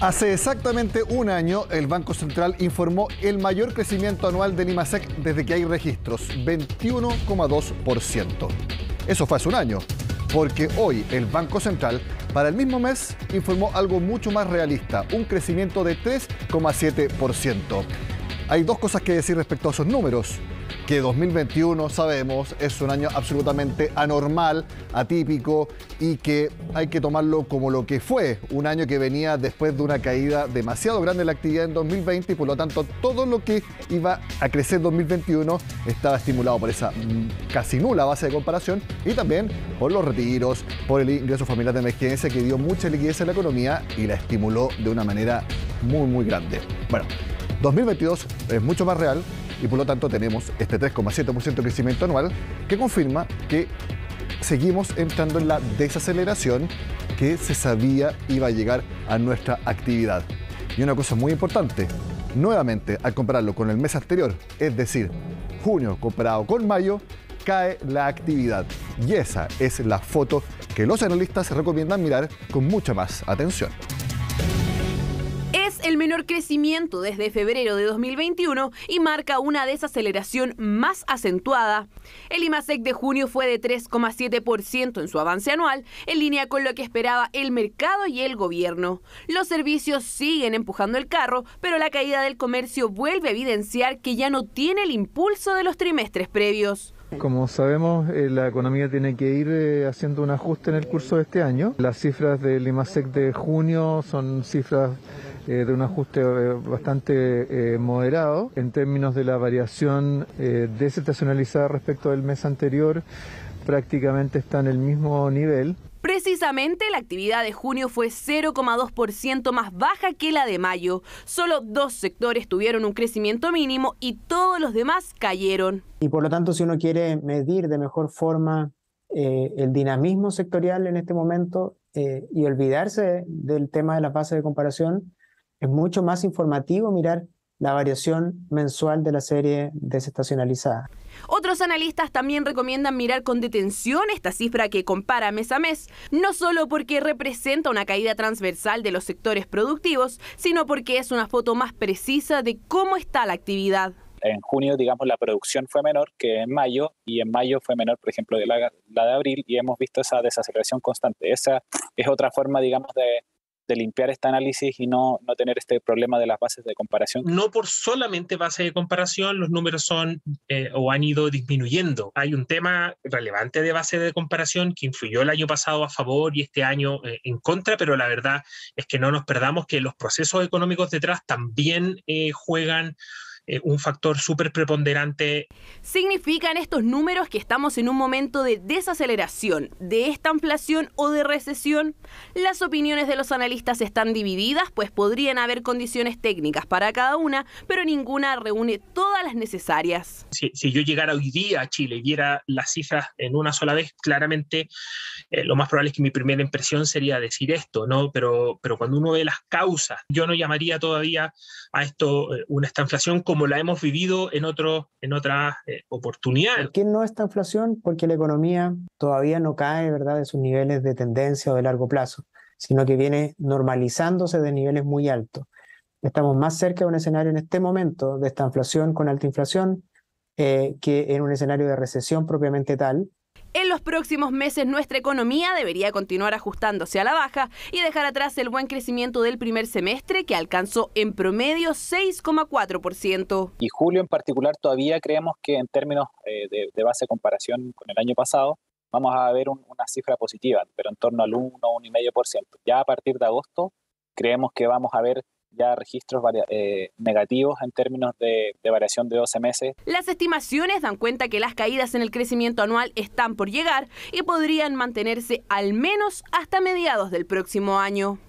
Hace exactamente un año, el Banco Central informó el mayor crecimiento anual del IMASEC desde que hay registros, 21,2%. Eso fue hace un año, porque hoy el Banco Central, para el mismo mes, informó algo mucho más realista, un crecimiento de 3,7%. Hay dos cosas que decir respecto a esos números. Que 2021, sabemos, es un año absolutamente anormal, atípico, y que hay que tomarlo como lo que fue, un año que venía después de una caída demasiado grande en la actividad en 2020, y por lo tanto todo lo que iba a crecer en 2021 estaba estimulado por esa casi nula base de comparación, y también por los retiros, por el ingreso familiar de emergencia, que dio mucha liquidez a la economía y la estimuló de una manera muy grande. Bueno, 2022 es mucho más real, y por lo tanto tenemos este 3,7% de crecimiento anual que confirma que seguimos entrando en la desaceleración que se sabía iba a llegar a nuestra actividad. Y una cosa muy importante, nuevamente al compararlo con el mes anterior, es decir, junio comparado con mayo, cae la actividad. Y esa es la foto que los analistas recomiendan mirar con mucha más atención. Es el menor crecimiento desde febrero de 2021 y marca una desaceleración más acentuada. El IMASEC de junio fue de 3,7% en su avance anual, en línea con lo que esperaba el mercado y el gobierno. Los servicios siguen empujando el carro, pero la caída del comercio vuelve a evidenciar que ya no tiene el impulso de los trimestres previos. Como sabemos, la economía tiene que ir haciendo un ajuste en el curso de este año. Las cifras del IMASEC de junio son cifras de un ajuste bastante moderado. En términos de la variación desestacionalizada respecto del mes anterior, prácticamente está en el mismo nivel. Precisamente, la actividad de junio fue 0,2% más baja que la de mayo. Solo 2 sectores tuvieron un crecimiento mínimo y todos los demás cayeron. Y por lo tanto, si uno quiere medir de mejor forma el dinamismo sectorial en este momento y olvidarse del tema de las bases de comparación, es mucho más informativo mirar la variación mensual de la serie desestacionalizada. Otros analistas también recomiendan mirar con detención esta cifra que compara mes a mes, no solo porque representa una caída transversal de los sectores productivos, sino porque es una foto más precisa de cómo está la actividad. En junio, digamos, la producción fue menor que en mayo, y en mayo fue menor, por ejemplo, de la de abril, y hemos visto esa desaceleración constante. Esa es otra forma, digamos, de limpiar este análisis y no tener este problema de las bases de comparación. No por solamente base de comparación los números son o han ido disminuyendo. Hay un tema relevante de base de comparación que influyó el año pasado a favor y este año en contra, pero la verdad es que no nos perdamos que los procesos económicos detrás también juegan un factor súper preponderante. ¿Significan estos números que estamos en un momento de desaceleración, de estanflación o de recesión? Las opiniones de los analistas están divididas, pues podrían haber condiciones técnicas para cada una, pero ninguna reúne todas las necesarias. Si yo llegara hoy día a Chile y viera las cifras en una sola vez, claramente lo más probable es que mi primera impresión sería decir esto, ¿no? Pero cuando uno ve las causas, yo no llamaría todavía a esto una estanflación como la hemos vivido en otras oportunidades. ¿Por qué no esta inflación? Porque la economía todavía no cae, ¿verdad?, de sus niveles de tendencia o de largo plazo, sino que viene normalizándose de niveles muy altos. Estamos más cerca de un escenario en este momento de esta inflación con alta inflación que en un escenario de recesión propiamente tal. En los próximos meses nuestra economía debería continuar ajustándose a la baja y dejar atrás el buen crecimiento del primer semestre, que alcanzó en promedio 6,4%. Y julio en particular todavía creemos que en términos de base de comparación con el año pasado vamos a ver una cifra positiva, pero en torno al 1,5%. Ya a partir de agosto creemos que vamos a ver ya registros negativos en términos de variación de 12 meses. Las estimaciones dan cuenta que las caídas en el crecimiento anual están por llegar y podrían mantenerse al menos hasta mediados del próximo año.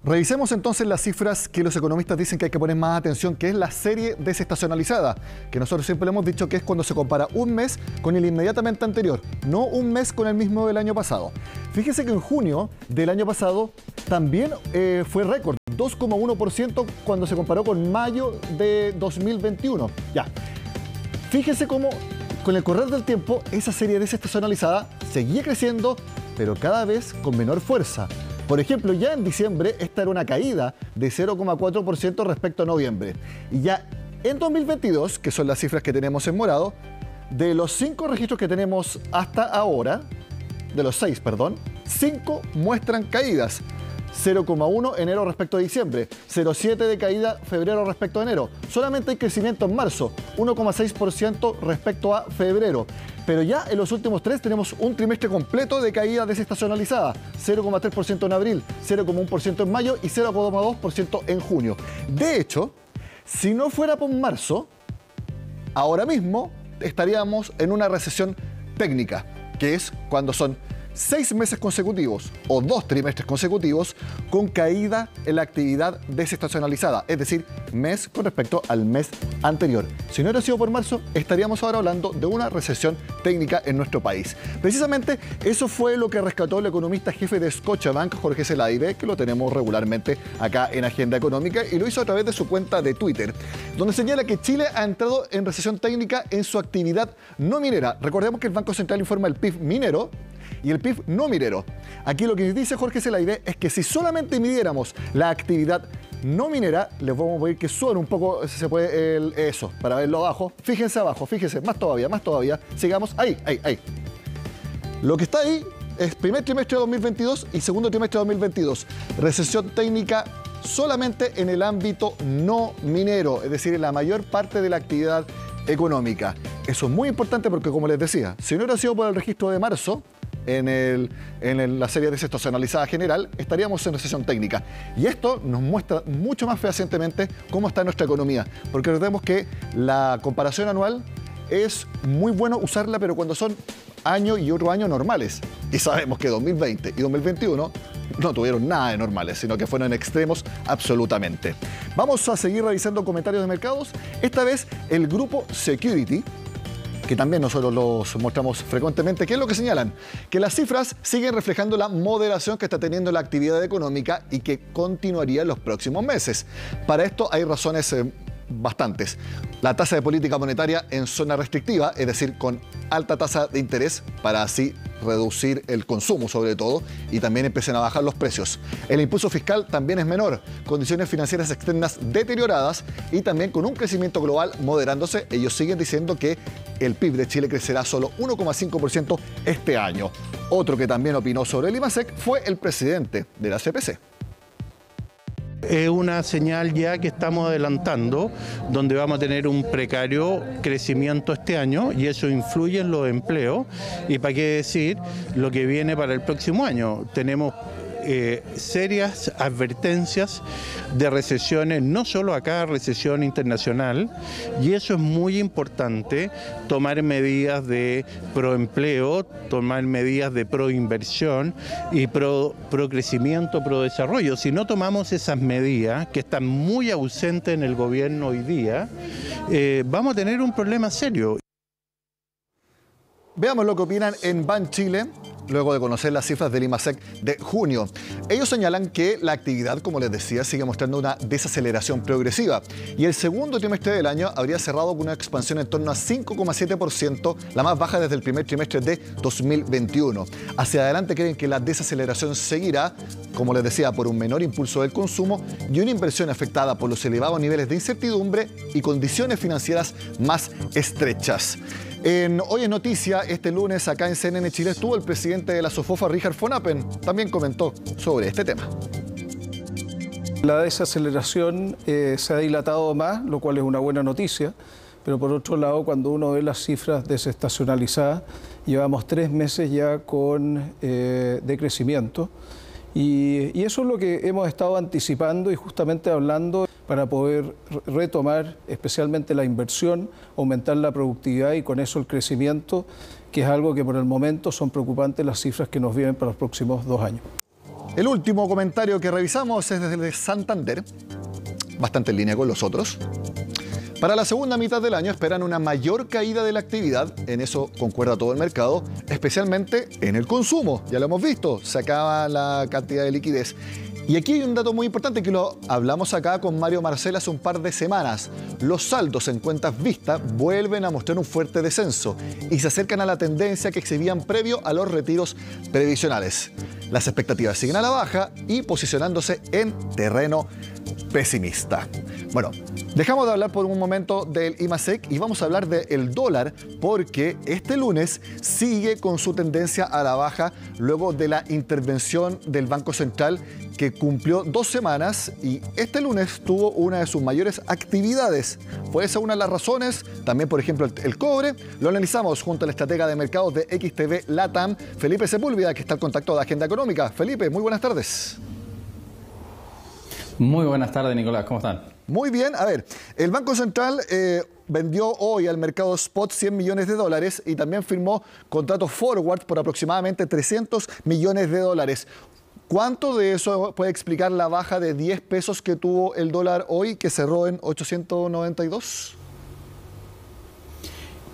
Revisemos entonces las cifras que los economistas dicen que hay que poner más atención, que es la serie desestacionalizada, que nosotros siempre hemos dicho que es cuando se compara un mes con el inmediatamente anterior, no un mes con el mismo del año pasado. Fíjese que en junio del año pasado también fue récord, 2,1% cuando se comparó con mayo de 2021. Ya, fíjese cómo con el correr del tiempo esa serie desestacionalizada seguía creciendo, pero cada vez con menor fuerza. Por ejemplo, ya en diciembre esta era una caída de 0,4% respecto a noviembre. Y ya en 2022, que son las cifras que tenemos en morado, de los 5 registros que tenemos hasta ahora, de los 6, perdón, 5 muestran caídas. 0,1 enero respecto a diciembre, 0,7 de caída febrero respecto a enero. Solamente hay crecimiento en marzo, 1,6% respecto a febrero. Pero ya en los últimos 3 tenemos un trimestre completo de caída desestacionalizada, 0,3% en abril, 0,1% en mayo y 0,2% en junio. De hecho, si no fuera por marzo, ahora mismo estaríamos en una recesión técnica, que es cuando son 6 meses consecutivos o 2 trimestres consecutivos con caída en la actividad desestacionalizada, es decir, mes con respecto al mes anterior. Si no hubiera sido por marzo, estaríamos ahora hablando de una recesión técnica en nuestro país. Precisamente eso fue lo que rescató el economista jefe de Scotiabank, Jorge Zelaire, que lo tenemos regularmente acá en Agenda Económica, y lo hizo a través de su cuenta de Twitter, donde señala que Chile ha entrado en recesión técnica en su actividad no minera. Recordemos que el Banco Central informa el PIB minero y el PIB no minero. Aquí lo que dice Jorge Zelaire es que si solamente midiéramos la actividad no minera, les vamos a pedir que suene un poco, si se puede, eso, para verlo abajo. Fíjense abajo, fíjense, más todavía. Sigamos, ahí. Lo que está ahí es primer trimestre de 2022 y segundo trimestre de 2022. Recesión técnica solamente en el ámbito no minero, es decir, en la mayor parte de la actividad económica. Eso es muy importante porque, como les decía, si no hubiera sido por el registro de marzo, en la serie desestacionalizada general, estaríamos en recesión técnica. Y esto nos muestra mucho más fehacientemente cómo está nuestra economía. Porque recordemos que la comparación anual es muy bueno usarla, pero cuando son año y otro año normales. Y sabemos que 2020 y 2021 no tuvieron nada de normales, sino que fueron extremos absolutamente. Vamos a seguir revisando comentarios de mercados. Esta vez el grupo Security, que también nosotros los mostramos frecuentemente, ¿qué es lo que señalan? Que las cifras siguen reflejando la moderación que está teniendo la actividad económica y que continuaría en los próximos meses. Para esto hay razones bastantes. La tasa de política monetaria en zona restrictiva, es decir, con alta tasa de interés para así reducir el consumo sobre todo y también empiecen a bajar los precios. El impulso fiscal también es menor, condiciones financieras externas deterioradas y también con un crecimiento global moderándose. Ellos siguen diciendo que el PIB de Chile crecerá solo 1,5% este año. Otro que también opinó sobre el IMASEC fue el presidente de la CPC. Es una señal ya que estamos adelantando, donde vamos a tener un precario crecimiento este año y eso influye en los empleos. Y para qué decir lo que viene para el próximo año. Tenemos serias advertencias de recesiones, no solo acá, recesión internacional, y eso es muy importante, tomar medidas de proempleo, tomar medidas de proinversión y pro crecimiento, pro desarrollo. Si no tomamos esas medidas, que están muy ausentes en el gobierno hoy día, vamos a tener un problema serio. Veamos lo que opinan en Banchile, luego de conocer las cifras del IMASEC de junio. Ellos señalan que la actividad, como les decía, sigue mostrando una desaceleración progresiva y el segundo trimestre del año habría cerrado con una expansión en torno a 5,7%, la más baja desde el primer trimestre de 2021. Hacia adelante creen que la desaceleración seguirá, como les decía, por un menor impulso del consumo y una inversión afectada por los elevados niveles de incertidumbre y condiciones financieras más estrechas. Hoy en Noticia, este lunes acá en CNN Chile, estuvo el presidente de la SOFOFA, Richard von Appen, también comentó sobre este tema. La desaceleración se ha dilatado más, lo cual es una buena noticia, pero por otro lado, cuando uno ve las cifras desestacionalizadas, llevamos 3 meses ya con decrecimiento y eso es lo que hemos estado anticipando y justamente hablando para poder retomar especialmente la inversión, aumentar la productividad y con eso el crecimiento, que es algo que por el momento son preocupantes las cifras que nos vienen para los próximos 2 años. El último comentario que revisamos es desde el de Santander, bastante en línea con los otros. Para la segunda mitad del año esperan una mayor caída de la actividad, en eso concuerda todo el mercado, especialmente en el consumo. Ya lo hemos visto, se acaba la cantidad de liquidez. Y aquí hay un dato muy importante que lo hablamos acá con Mario Marcel hace un par de semanas. Los saldos en cuentas vistas vuelven a mostrar un fuerte descenso y se acercan a la tendencia que exhibían previo a los retiros previsionales. Las expectativas siguen a la baja y posicionándose en terreno pesimista. Bueno, dejamos de hablar por un momento del IMASEC y vamos a hablar del dólar, porque este lunes sigue con su tendencia a la baja luego de la intervención del Banco Central, que cumplió 2 semanas y este lunes tuvo una de sus mayores actividades. ¿Fue esa una de las razones? También, por ejemplo, el cobre. Lo analizamos junto al estratega de mercados de XTV LATAM, Felipe Sepúlveda, que está al contacto de Agenda Económica. Felipe, muy buenas tardes. Muy buenas tardes, Nicolás. ¿Cómo están? Muy bien. A ver, el Banco Central vendió hoy al mercado spot 100 millones de dólares y también firmó contratos forward por aproximadamente 300 millones de dólares. ¿Cuánto de eso puede explicar la baja de 10 pesos que tuvo el dólar hoy, que cerró en 892?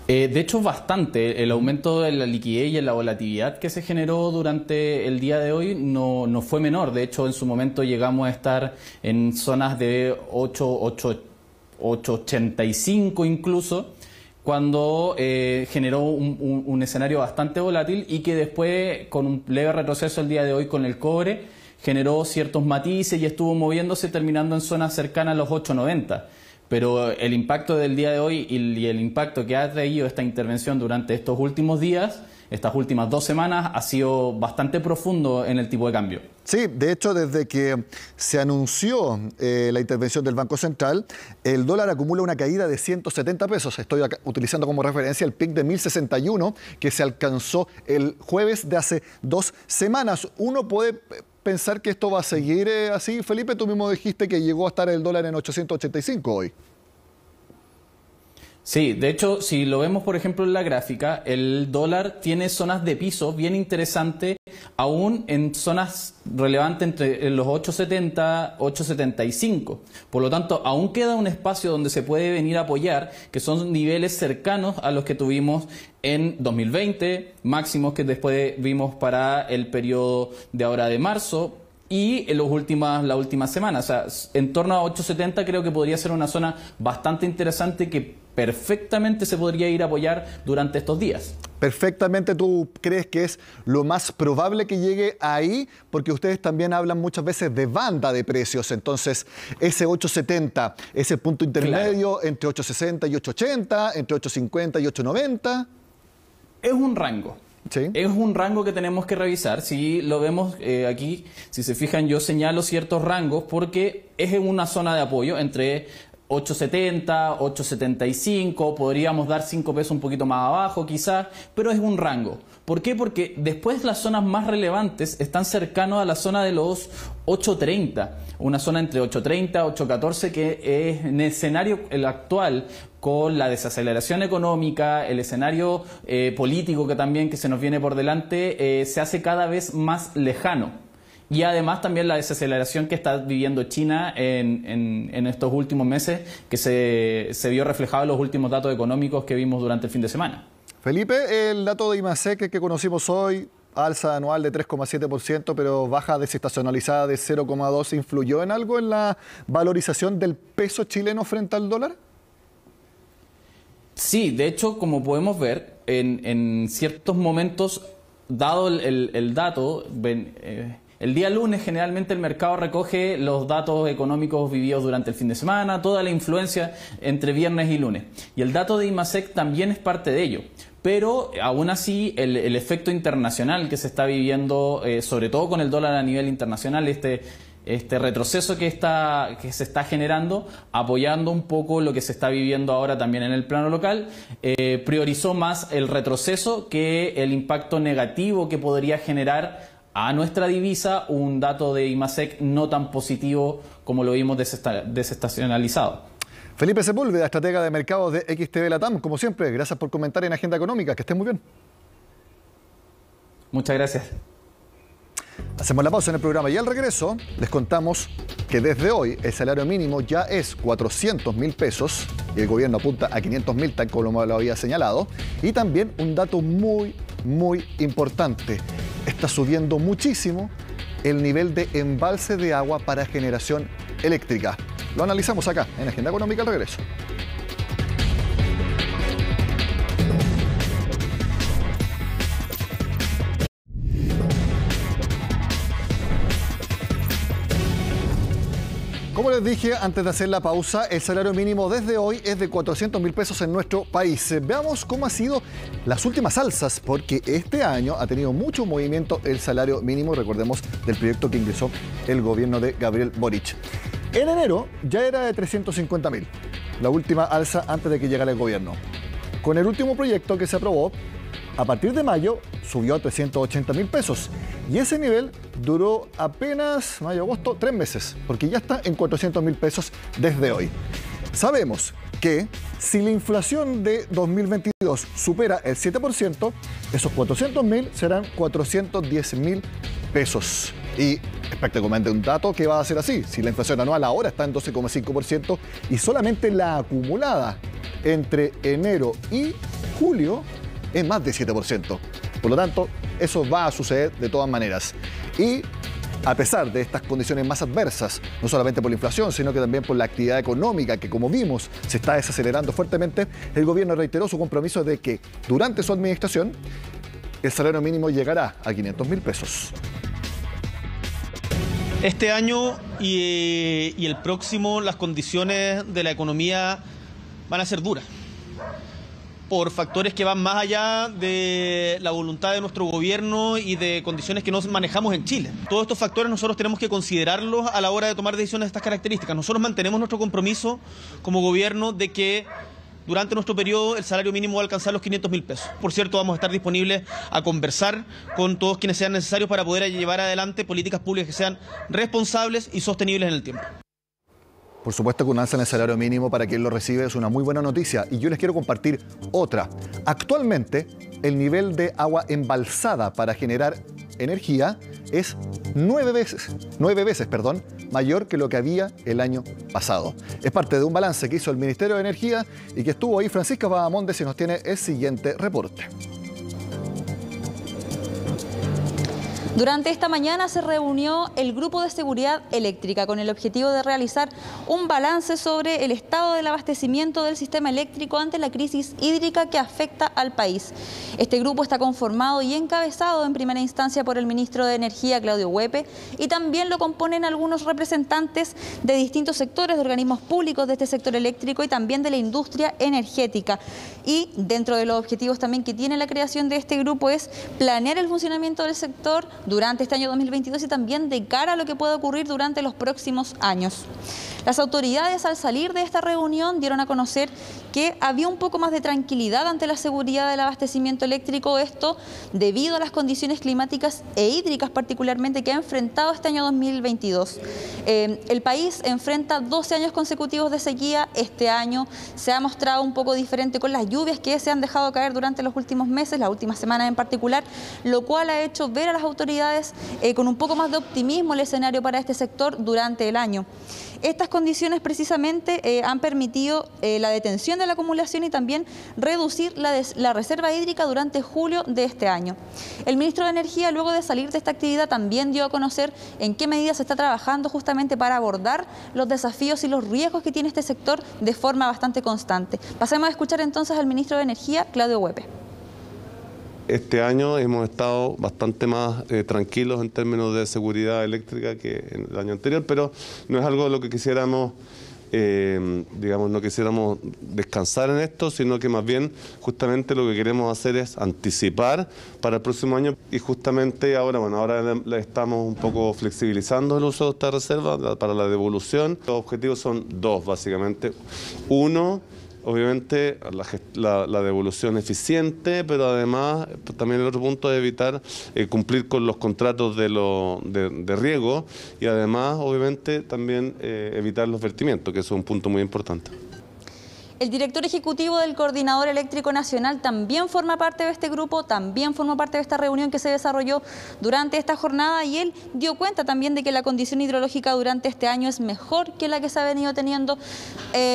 De hecho, bastante. El aumento de la liquidez y en la volatilidad que se generó durante el día de hoy no fue menor. De hecho, en su momento llegamos a estar en zonas de 8.85 incluso, cuando generó un escenario bastante volátil y que después, con un leve retroceso el día de hoy con el cobre, generó ciertos matices y estuvo moviéndose terminando en zonas cercanas a los 8.90. Pero el impacto del día de hoy y el impacto que ha traído esta intervención durante estos últimos días, estas últimas 2 semanas, ha sido bastante profundo en el tipo de cambio. Sí, de hecho, desde que se anunció la intervención del Banco Central, el dólar acumula una caída de 170 pesos. Estoy acá utilizando como referencia el pic de 1061 que se alcanzó el jueves de hace 2 semanas. Uno puede pensar que esto va a seguir así. Felipe, tú mismo dijiste que llegó a estar el dólar en 885 hoy. Sí, de hecho, si lo vemos, por ejemplo, en la gráfica, el dólar tiene zonas de piso bien interesantes, aún en zonas relevantes entre los 8.70, 8.75. Por lo tanto, aún queda un espacio donde se puede venir a apoyar, que son niveles cercanos a los que tuvimos en 2020, máximos que después vimos para el periodo de ahora de marzo, y en la última semana. O sea, en torno a 8.70 creo que podría ser una zona bastante interesante que perfectamente se podría ir a apoyar durante estos días. Perfectamente, ¿tú crees que es lo más probable que llegue ahí? Porque ustedes también hablan muchas veces de banda de precios. Entonces, ese 8.70, ese punto intermedio, claro, entre 8.60 y 8.80, entre 8.50 y 8.90. Es un rango. Sí. Es un rango que tenemos que revisar. Si lo vemos aquí, si se fijan, yo señalo ciertos rangos porque es en una zona de apoyo entre 8.70, 8.75, podríamos dar 5 pesos un poquito más abajo quizás, pero es un rango. ¿Por qué? Porque después las zonas más relevantes están cercanos a la zona de los 8.30, una zona entre 8.30 y 8.14 que es en el escenario el actual, con la desaceleración económica, el escenario político que se nos viene por delante, se hace cada vez más lejano. Y además también la desaceleración que está viviendo China en estos últimos meses, que se vio reflejado en los últimos datos económicos que vimos durante el fin de semana. Felipe, el dato de IMASEC que conocimos hoy, alza anual de 3,7%, pero baja desestacionalizada de 0,2%, ¿influyó en algo en la valorización del peso chileno frente al dólar? Sí, de hecho, como podemos ver, en ciertos momentos, dado el dato, el día lunes generalmente el mercado recoge los datos económicos vividos durante el fin de semana, toda la influencia entre viernes y lunes. Y el dato de IMASEC también es parte de ello. Pero aún así el efecto internacional que se está viviendo, sobre todo con el dólar a nivel internacional, este retroceso que se está generando, apoyando un poco lo que se está viviendo ahora también en el plano local, priorizó más el retroceso que el impacto negativo que podría generar a nuestra divisa un dato de IMASEC no tan positivo como lo vimos desestacionalizado. Felipe Sepúlveda, estratega de mercados de XTV LATAM, como siempre, gracias por comentar en Agenda Económica, que estén muy bien. Muchas gracias. Hacemos la pausa en el programa y al regreso les contamos que desde hoy el salario mínimo ya es 400.000 pesos y el gobierno apunta a 500.000, tal como lo había señalado. Y también un dato muy importante, está subiendo muchísimo el nivel de embalse de agua para generación eléctrica. Lo analizamos acá, en Agenda Económica al regreso. Como les dije antes de hacer la pausa, el salario mínimo desde hoy es de 400.000 pesos en nuestro país. Veamos cómo han sido las últimas alzas, porque este año ha tenido mucho movimiento el salario mínimo, recordemos, del proyecto que ingresó el gobierno de Gabriel Boric. En enero ya era de 350.000, la última alza antes de que llegara el gobierno. Con el último proyecto que se aprobó, a partir de mayo subió a 380.000 pesos. Y ese nivel duró apenas mayo-agosto, 3 meses, porque ya está en 400.000 pesos desde hoy. Sabemos que si la inflación de 2022 supera el 7%, esos 400.000 serán 410.000 pesos. Y es prácticamente un dato que va a ser así. Si la inflación anual ahora está en 12,5% y solamente la acumulada entre enero y julio es más de 7%. Por lo tanto, eso va a suceder de todas maneras. Y a pesar de estas condiciones más adversas, no solamente por la inflación, sino que también por la actividad económica, que como vimos se está desacelerando fuertemente, el gobierno reiteró su compromiso de que durante su administración el salario mínimo llegará a 500.000 pesos. Este año y el próximo, las condiciones de la economía van a ser duras, por factores que van más allá de la voluntad de nuestro gobierno y de condiciones que no manejamos en Chile. Todos estos factores nosotros tenemos que considerarlos a la hora de tomar decisiones de estas características. Nosotros mantenemos nuestro compromiso como gobierno de que durante nuestro periodo el salario mínimo va a alcanzar los 500.000 pesos. Por cierto, vamos a estar disponibles a conversar con todos quienes sean necesarios para poder llevar adelante políticas públicas que sean responsables y sostenibles en el tiempo. Por supuesto que un alza en el salario mínimo para quien lo recibe es una muy buena noticia, y yo les quiero compartir otra. Actualmente, el nivel de agua embalsada para generar energía es 9 veces mayor que lo que había el año pasado. Es parte de un balance que hizo el Ministerio de Energía y que estuvo ahí Francisca Bahamondes y nos tiene el siguiente reporte. Durante esta mañana se reunió el Grupo de Seguridad Eléctrica con el objetivo de realizar un balance sobre el estado del abastecimiento del sistema eléctrico ante la crisis hídrica que afecta al país. Este grupo está conformado y encabezado en primera instancia por el ministro de Energía, Claudio Huepe, y también lo componen algunos representantes de distintos sectores, de organismos públicos de este sector eléctrico y también de la industria energética. Y dentro de los objetivos también que tiene la creación de este grupo es planear el funcionamiento del sector durante este año 2022 y también de cara a lo que pueda ocurrir durante los próximos años. Las autoridades, al salir de esta reunión, dieron a conocer que había un poco más de tranquilidad ante la seguridad del abastecimiento eléctrico, esto debido a las condiciones climáticas e hídricas particularmente que ha enfrentado este año 2022. El país enfrenta 12 años consecutivos de sequía. Este año se ha mostrado un poco diferente con las lluvias que se han dejado caer durante los últimos meses, las últimas semanas en particular, lo cual ha hecho ver a las autoridades con un poco más de optimismo el escenario para este sector durante el año. Estas condiciones precisamente han permitido la detención de la acumulación y también reducir la reserva hídrica durante julio de este año. El ministro de Energía, luego de salir de esta actividad, también dio a conocer en qué medidas se está trabajando justamente para abordar los desafíos y los riesgos que tiene este sector de forma bastante constante. Pasemos a escuchar entonces al ministro de Energía, Claudio Huepe. Este año hemos estado bastante más tranquilos en términos de seguridad eléctrica que en el año anterior, pero no es algo de lo que quisiéramos, no quisiéramos descansar en esto, sino que más bien justamente lo que queremos hacer es anticipar para el próximo año y justamente ahora le estamos un poco flexibilizando el uso de esta reserva para la devolución. Los objetivos son dos, básicamente. Uno, obviamente la devolución eficiente, pero además también el otro punto es evitar cumplir con los contratos de riego y además obviamente también evitar los vertimientos, que eso es un punto muy importante. El director ejecutivo del Coordinador Eléctrico Nacional también forma parte de este grupo, también formó parte de esta reunión que se desarrolló durante esta jornada, y él dio cuenta también de que la condición hidrológica durante este año es mejor que la que se ha venido teniendo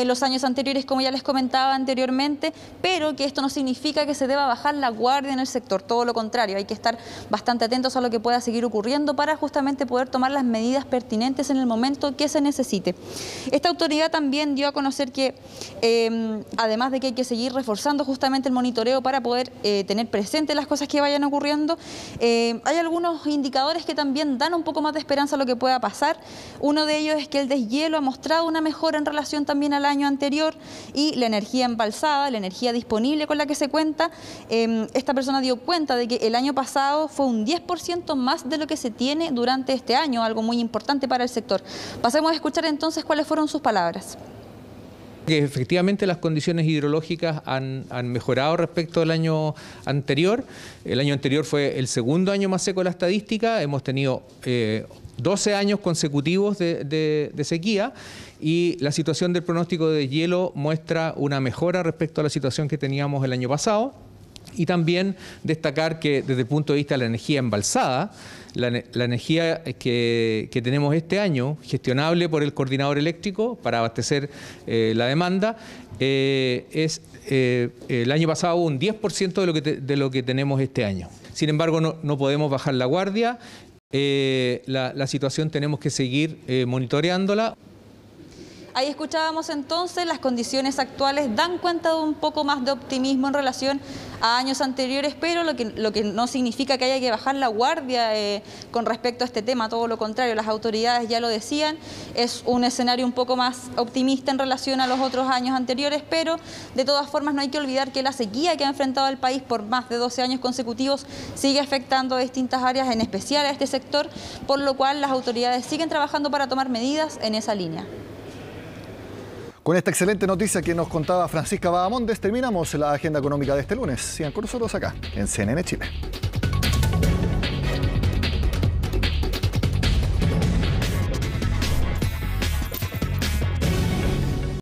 los años anteriores, como ya les comentaba anteriormente, pero que esto no significa que se deba bajar la guardia en el sector, todo lo contrario, hay que estar bastante atentos a lo que pueda seguir ocurriendo para justamente poder tomar las medidas pertinentes en el momento que se necesite. Esta autoridad también dio a conocer que además de que hay que seguir reforzando justamente el monitoreo para poder tener presente las cosas que vayan ocurriendo, hay algunos indicadores que también dan un poco más de esperanza a lo que pueda pasar. Uno de ellos es que el deshielo ha mostrado una mejora en relación también al año anterior, y la energía embalsada, la energía disponible con la que se cuenta, esta persona dio cuenta de que el año pasado fue un 10% más de lo que se tiene durante este año, algo muy importante para el sector. Pasemos a escuchar entonces cuáles fueron sus palabras. Que efectivamente las condiciones hidrológicas han mejorado respecto al año anterior. El año anterior fue el segundo año más seco de la estadística. Hemos tenido 12 años consecutivos de sequía, y la situación del pronóstico de deshielo muestra una mejora respecto a la situación que teníamos el año pasado. Y también destacar que desde el punto de vista de la energía embalsada, la energía que tenemos este año, gestionable por el coordinador eléctrico para abastecer la demanda, es el año pasado un 10% de lo que tenemos este año. Sin embargo, no podemos bajar la guardia, la situación tenemos que seguir monitoreándola. Ahí escuchábamos entonces, las condiciones actuales dan cuenta de un poco más de optimismo en relación a años anteriores, pero lo que no significa que haya que bajar la guardia con respecto a este tema, todo lo contrario, las autoridades ya lo decían, es un escenario un poco más optimista en relación a los otros años anteriores, pero de todas formas no hay que olvidar que la sequía que ha enfrentado el país por más de 12 años consecutivos sigue afectando a distintas áreas, en especial a este sector, por lo cual las autoridades siguen trabajando para tomar medidas en esa línea. Con esta excelente noticia que nos contaba Francisca Bahamondes, terminamos la agenda económica de este lunes. Sigan con nosotros acá, en CNN Chile.